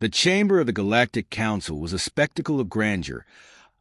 The chamber of the Galactic Council was a spectacle of grandeur,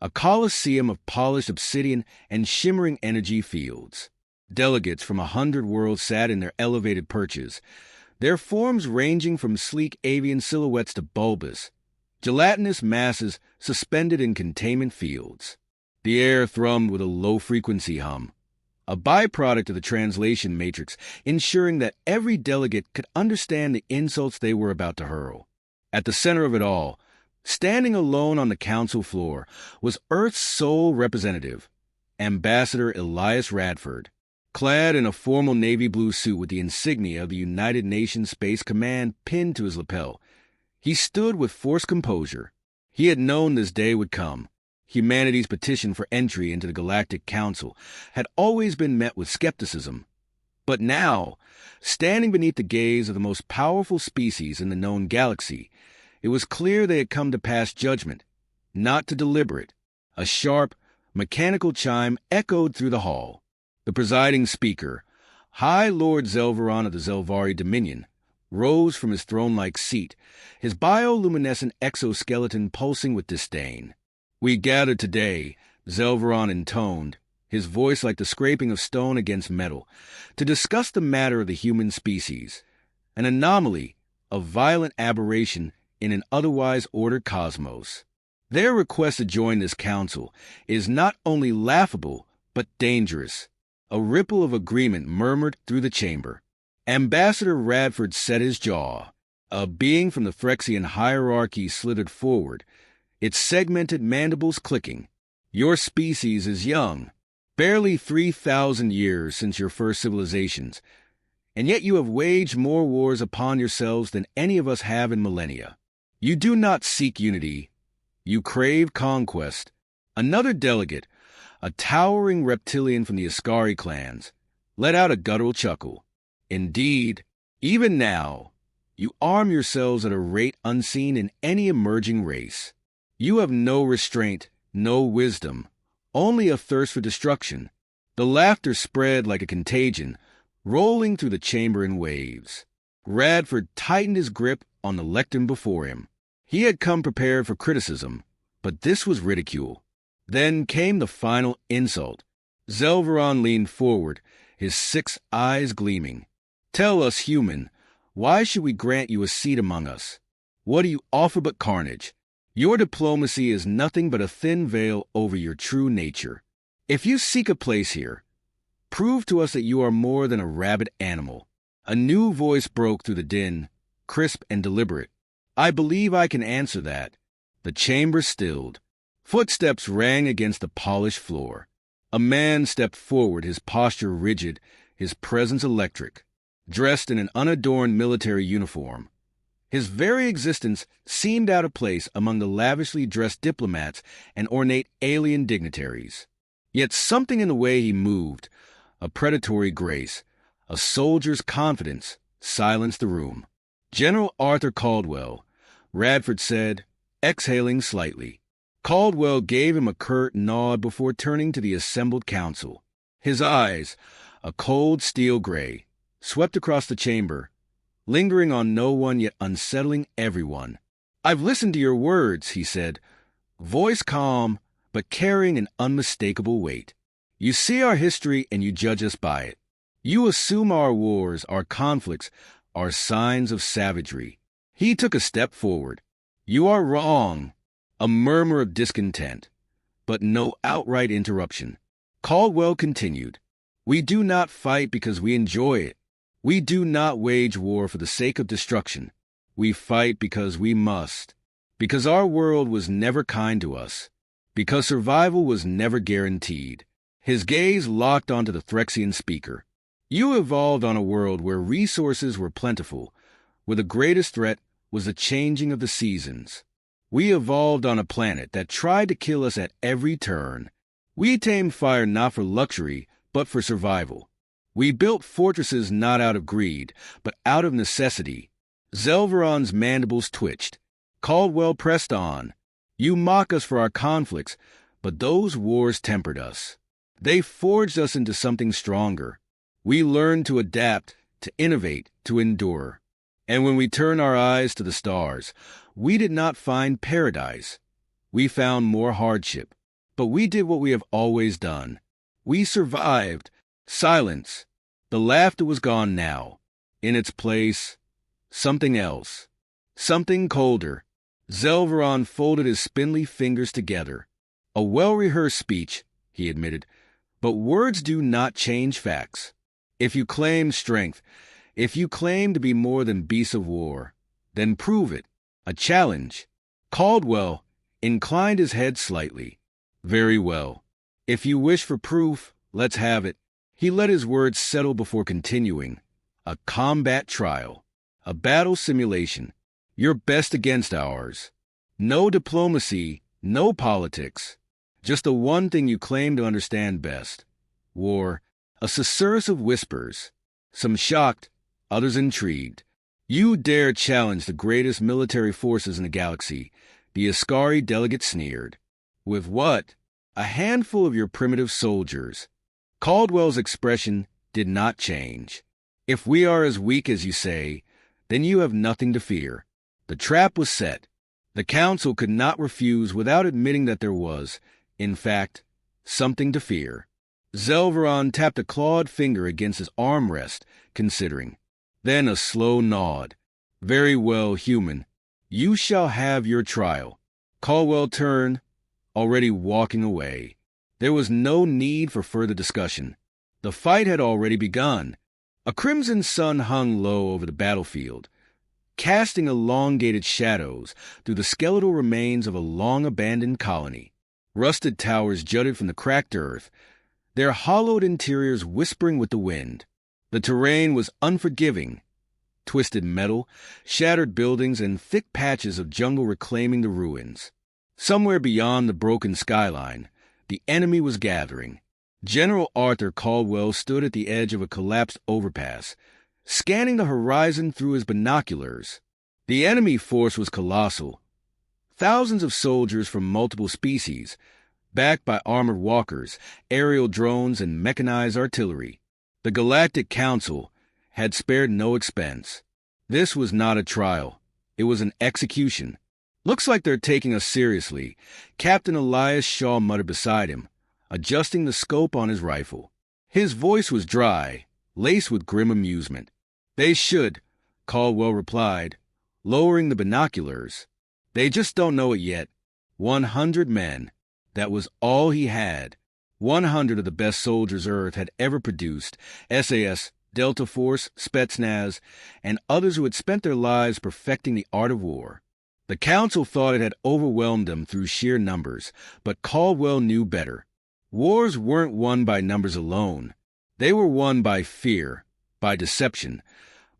a coliseum of polished obsidian and shimmering energy fields. Delegates from 100 worlds sat in their elevated perches, their forms ranging from sleek avian silhouettes to bulbous, gelatinous masses suspended in containment fields. The air thrummed with a low-frequency hum, a byproduct of the translation matrix, ensuring that every delegate could understand the insults they were about to hurl. At the center of it all, standing alone on the council floor, was Earth's sole representative, Ambassador Elias Radford, clad in a formal navy blue suit with the insignia of the United Nations Space Command pinned to his lapel. He stood with forced composure. He had known this day would come. Humanity's petition for entry into the Galactic Council had always been met with skepticism. But now, standing beneath the gaze of the most powerful species in the known galaxy, it was clear they had come to pass judgment, not to deliberate. A sharp, mechanical chime echoed through the hall. The presiding speaker, High Lord Zelvaron of the Zelvari Dominion, rose from his throne-like seat, his bioluminescent exoskeleton pulsing with disdain. "We gather today," Zelvaron intoned, his voice like the scraping of stone against metal, "to discuss the matter of the human species, an anomaly, a violent aberration in an otherwise ordered cosmos. Their request to join this council is not only laughable, but dangerous." A ripple of agreement murmured through the chamber. Ambassador Radford set his jaw. A being from the Phyrexian hierarchy slithered forward, its segmented mandibles clicking. "Your species is young, barely 3,000 years since your first civilizations, and yet you have waged more wars upon yourselves than any of us have in millennia. You do not seek unity. You crave conquest." Another delegate, a towering reptilian from the Ascari clans, let out a guttural chuckle. "Indeed, even now, you arm yourselves at a rate unseen in any emerging race. You have no restraint, no wisdom, only a thirst for destruction." The laughter spread like a contagion, rolling through the chamber in waves. Radford tightened his grip on the lectern before him. He had come prepared for criticism, but this was ridicule. Then came the final insult. Zelvaron leaned forward, his 6 eyes gleaming. "Tell us, human, why should we grant you a seat among us? What do you offer but carnage? Your diplomacy is nothing but a thin veil over your true nature. If you seek a place here, prove to us that you are more than a rabid animal." A new voice broke through the din, crisp and deliberate. "I believe I can answer that." The chamber stilled. Footsteps rang against the polished floor. A man stepped forward, his posture rigid, his presence electric, dressed in an unadorned military uniform. His very existence seemed out of place among the lavishly dressed diplomats and ornate alien dignitaries. Yet something in the way he moved, a predatory grace, a soldier's confidence, silenced the room. "General Arthur Caldwell," Radford said, exhaling slightly. Caldwell gave him a curt nod before turning to the assembled council. His eyes, a cold steel gray, swept across the chamber, lingering on no one yet unsettling everyone. "I've listened to your words," he said, voice calm but carrying an unmistakable weight. "You see our history and you judge us by it. You assume our wars, our conflicts, are signs of savagery." He took a step forward. "You are wrong." A murmur of discontent, but no outright interruption. Caldwell continued, "We do not fight because we enjoy it. We do not wage war for the sake of destruction. We fight because we must, because our world was never kind to us, because survival was never guaranteed." His gaze locked onto the Phyrexian speaker. "You evolved on a world where resources were plentiful, where the greatest threat was the changing of the seasons. We evolved on a planet that tried to kill us at every turn. We tamed fire not for luxury, but for survival. We built fortresses not out of greed, but out of necessity." Zelvaron's mandibles twitched. Caldwell pressed on. "You mock us for our conflicts, but those wars tempered us. They forged us into something stronger. We learned to adapt, to innovate, to endure. And when we turn our eyes to the stars, We did not find paradise. We found more hardship. But we did what we have always done. We survived. Silence. The laughter was gone now. In its place, something else. Something colder. Zelveron folded his spindly fingers together. A well-rehearsed speech, he admitted, but words do not change facts. If you claim strength, if you claim to be more than beasts of war, then prove it. A challenge. Caldwell inclined his head slightly. Very well. If you wish for proof, let's have it. He let his words settle before continuing. A combat trial. A battle simulation. Your best against ours. No diplomacy, no politics. Just the one thing you claim to understand best. War. A susurrus of whispers. Some shocked, others intrigued. You dare challenge the greatest military forces in the galaxy, the Ascari delegate sneered. With what? A handful of your primitive soldiers. Caldwell's expression did not change. If we are as weak as you say, then you have nothing to fear. The trap was set. The Council could not refuse without admitting that there was, in fact, something to fear. Zelveron tapped a clawed finger against his armrest, considering. Then a slow nod. Very well, human. You shall have your trial. Caldwell turned, already walking away. There was no need for further discussion. The fight had already begun. A crimson sun hung low over the battlefield, casting elongated shadows through the skeletal remains of a long-abandoned colony. Rusted towers jutted from the cracked earth, their hollowed interiors whispering with the wind. The terrain was unforgiving. Twisted metal, shattered buildings, and thick patches of jungle reclaiming the ruins. Somewhere beyond the broken skyline, the enemy was gathering. General Arthur Caldwell stood at the edge of a collapsed overpass, scanning the horizon through his binoculars. The enemy force was colossal. Thousands of soldiers from multiple species, backed by armored walkers, aerial drones, and mechanized artillery. The Galactic Council had spared no expense. This was not a trial. It was an execution. Looks like they're taking us seriously, Captain Elias Shaw muttered beside him, adjusting the scope on his rifle. His voice was dry, laced with grim amusement. They should, Caldwell replied, lowering the binoculars. They just don't know it yet. 100 men. That was all he had. 100 of the best soldiers Earth had ever produced, SAS, Delta Force, Spetsnaz, and others who had spent their lives perfecting the art of war. The Council thought it had overwhelmed them through sheer numbers, but Caldwell knew better. Wars weren't won by numbers alone. They were won by fear, by deception,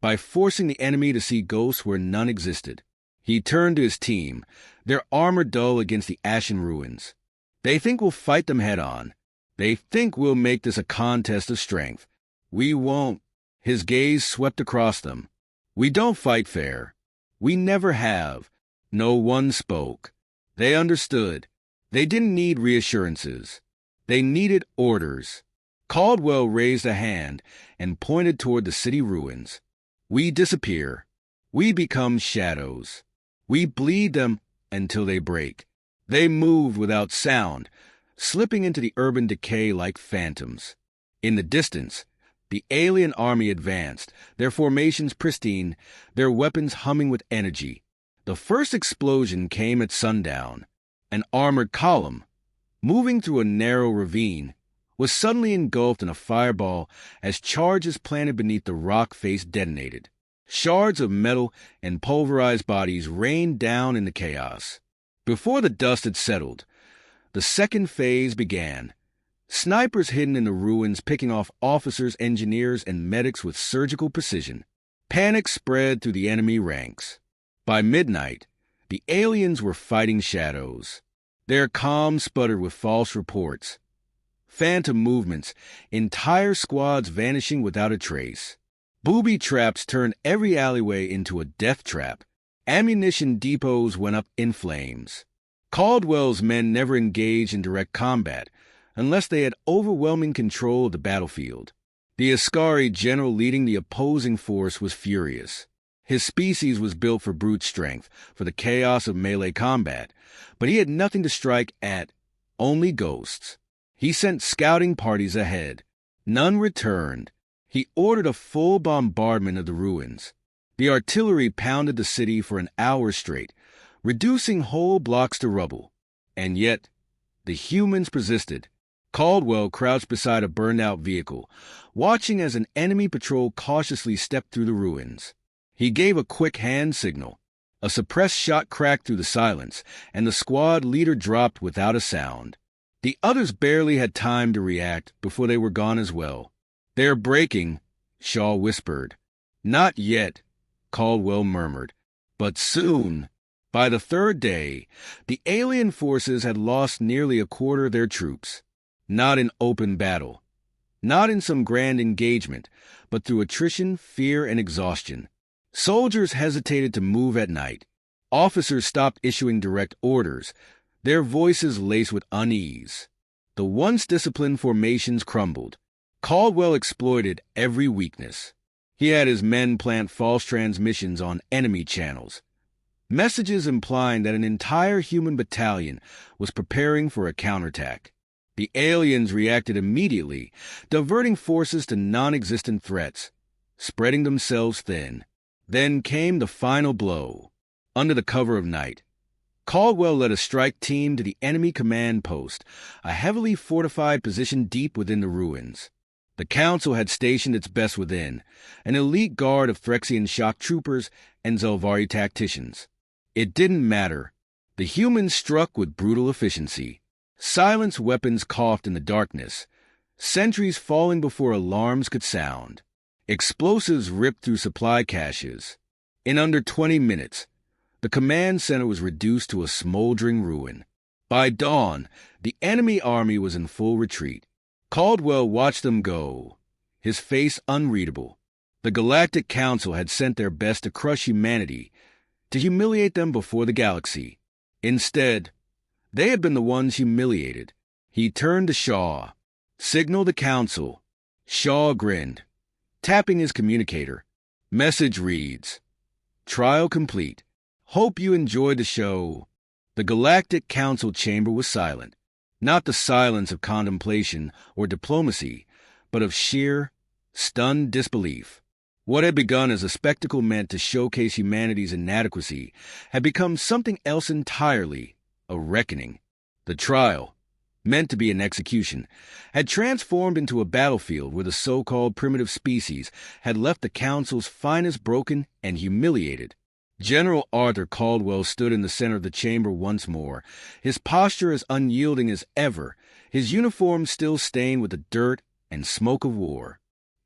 by forcing the enemy to see ghosts where none existed. He turned to his team, their armor dull against the ashen ruins. They think we'll fight them head-on. They think we'll make this a contest of strength. We won't. His gaze swept across them. We don't fight fair. We never have. No one spoke. They understood. They didn't need reassurances. They needed orders. Caldwell raised a hand and pointed toward the city ruins. We disappear. We become shadows. We bleed them until they break. They moved without sound, slipping into the urban decay like phantoms. In the distance, the alien army advanced, their formations pristine, their weapons humming with energy. The first explosion came at sundown. An armored column, moving through a narrow ravine, was suddenly engulfed in a fireball as charges planted beneath the rock face detonated. Shards of metal and pulverized bodies rained down in the chaos. Before the dust had settled, the second phase began. Snipers hidden in the ruins picking off officers, engineers, and medics with surgical precision. Panic spread through the enemy ranks. By midnight, the aliens were fighting shadows. Their comms sputtered with false reports. Phantom movements, entire squads vanishing without a trace. Booby traps turned every alleyway into a death trap. Ammunition depots went up in flames. Caldwell's men never engaged in direct combat, unless they had overwhelming control of the battlefield. The Ascari general leading the opposing force was furious. His species was built for brute strength, for the chaos of melee combat, but he had nothing to strike at, only ghosts. He sent scouting parties ahead. None returned. He ordered a full bombardment of the ruins. The artillery pounded the city for an hour straight, reducing whole blocks to rubble. And yet, the humans persisted. Caldwell crouched beside a burned-out vehicle, watching as an enemy patrol cautiously stepped through the ruins. He gave a quick hand signal. A suppressed shot cracked through the silence, and the squad leader dropped without a sound. The others barely had time to react before they were gone as well. "They're breaking," Shaw whispered. "Not yet," Caldwell murmured. "But soon." By the third day, the alien forces had lost nearly a quarter of their troops. Not in open battle. Not in some grand engagement, but through attrition, fear, and exhaustion. Soldiers hesitated to move at night. Officers stopped issuing direct orders, their voices laced with unease. The once disciplined formations crumbled. Caldwell exploited every weakness. He had his men plant false transmissions on enemy channels, messages implying that an entire human battalion was preparing for a counterattack. The aliens reacted immediately, diverting forces to non-existent threats, spreading themselves thin. Then came the final blow. Under the cover of night, Caldwell led a strike team to the enemy command post, a heavily fortified position deep within the ruins. The Council had stationed its best within, an elite guard of Threxian shock troopers and Zelvari tacticians. It didn't matter. The humans struck with brutal efficiency. Silenced weapons coughed in the darkness, sentries falling before alarms could sound. Explosives ripped through supply caches. In under 20 minutes, the command center was reduced to a smoldering ruin. By dawn, the enemy army was in full retreat. Caldwell watched them go, his face unreadable. The Galactic Council had sent their best to crush humanity, to humiliate them before the galaxy. Instead, they had been the ones humiliated. He turned to Shaw. "Signal the Council." Shaw grinned, tapping his communicator. Message reads, "Trial complete. Hope you enjoyed the show." The Galactic Council chamber was silent. Not the silence of contemplation or diplomacy, but of sheer, stunned disbelief. What had begun as a spectacle meant to showcase humanity's inadequacy had become something else entirely, a reckoning. The trial, meant to be an execution, had transformed into a battlefield where the so-called primitive species had left the Council's finest broken and humiliated. General Arthur Caldwell stood in the center of the chamber once more, his posture as unyielding as ever, his uniform still stained with the dirt and smoke of war.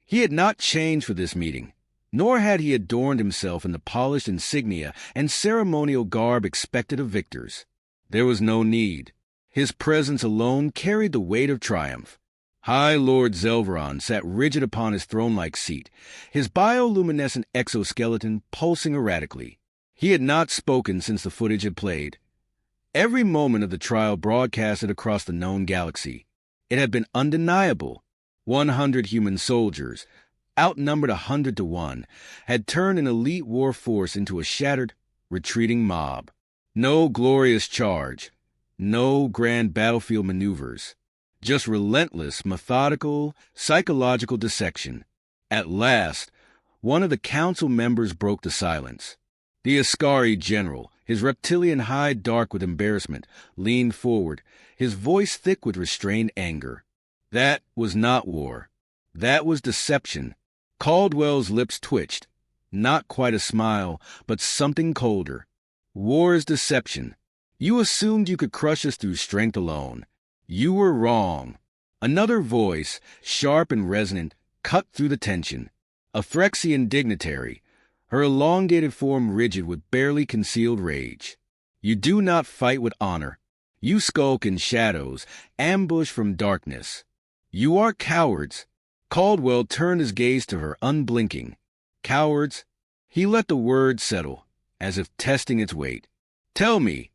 He had not changed for this meeting, nor had he adorned himself in the polished insignia and ceremonial garb expected of victors. There was no need. His presence alone carried the weight of triumph. High Lord Zelveron sat rigid upon his throne-like seat, his bioluminescent exoskeleton pulsing erratically. He had not spoken since the footage had played. Every moment of the trial broadcasted across the known galaxy. It had been undeniable. 100 human soldiers, outnumbered 100 to 1, had turned an elite war force into a shattered, retreating mob. No glorious charge, no grand battlefield maneuvers, just relentless, methodical, psychological dissection. At last, one of the council members broke the silence. The Ascari general, his reptilian hide dark with embarrassment, leaned forward, his voice thick with restrained anger. That was not war. That was deception. Caldwell's lips twitched. Not quite a smile, but something colder. War is deception. You assumed you could crush us through strength alone. You were wrong. Another voice, sharp and resonant, cut through the tension. A Threxian dignitary, her elongated form rigid with barely concealed rage. You do not fight with honor. You skulk in shadows, ambush from darkness. You are cowards. Caldwell turned his gaze to her, unblinking. Cowards? He let the word settle, as if testing its weight. Tell me,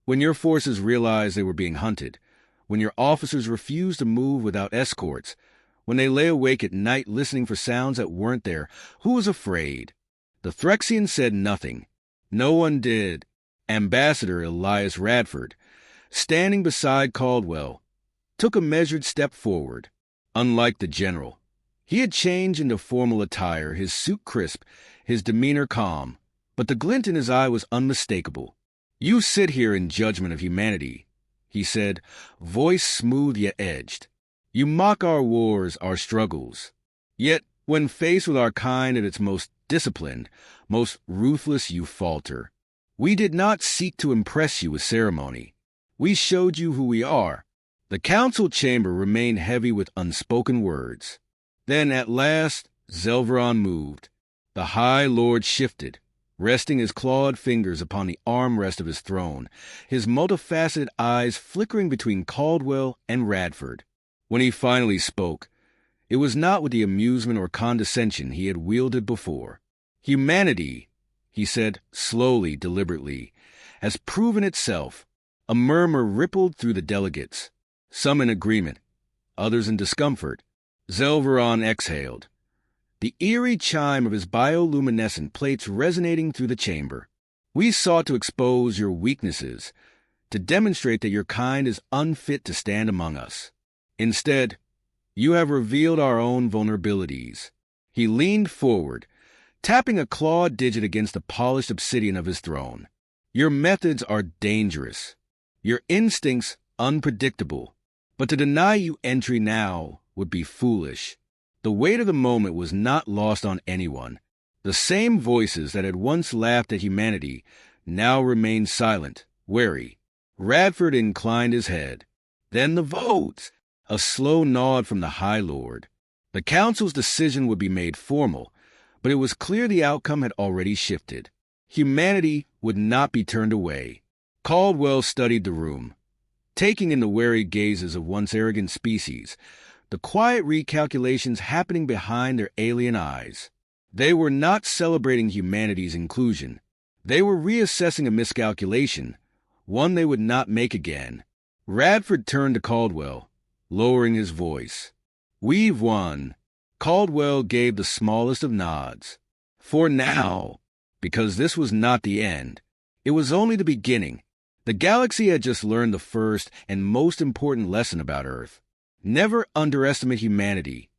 when your forces realized they were being hunted, when your officers refused to move without escorts, when they lay awake at night listening for sounds that weren't there, who was afraid? The Threxian said nothing. No one did. Ambassador Elias Radford, standing beside Caldwell, took a measured step forward. Unlike the general, he had changed into formal attire, his suit crisp, his demeanor calm, but the glint in his eye was unmistakable. "You sit here in judgment of humanity," he said, voice smooth yet edged. "You mock our wars, our struggles. Yet, when faced with our kind at its most disciplined, most ruthless, you falter. We did not seek to impress you with ceremony. We showed you who we are." The council chamber remained heavy with unspoken words. Then, at last, Zelveron moved. The High Lord shifted, resting his clawed fingers upon the armrest of his throne, his multifaceted eyes flickering between Caldwell and Radford. When he finally spoke, it was not with the amusement or condescension he had wielded before. "Humanity," he said slowly, deliberately, "has proven itself." A murmur rippled through the delegates, some in agreement, others in discomfort. Zelveron exhaled, the eerie chime of his bioluminescent plates resonating through the chamber. "We sought to expose your weaknesses, to demonstrate that your kind is unfit to stand among us. Instead, you have revealed our own vulnerabilities." He leaned forward, tapping a clawed digit against the polished obsidian of his throne. "Your methods are dangerous, your instincts unpredictable, but to deny you entry now would be foolish." The weight of the moment was not lost on anyone. The same voices that had once laughed at humanity now remained silent, wary. Radford inclined his head. "Then the votes!" A slow nod from the High Lord. The council's decision would be made formal, but it was clear the outcome had already shifted. Humanity would not be turned away. Caldwell studied the room, taking in the wary gazes of once arrogant species, the quiet recalculations happening behind their alien eyes. They were not celebrating humanity's inclusion. They were reassessing a miscalculation, one they would not make again. Radford turned to Caldwell, lowering his voice. "We've won." Caldwell gave the smallest of nods. "For now," because this was not the end. It was only the beginning. The galaxy had just learned the first and most important lesson about Earth. Never underestimate humanity,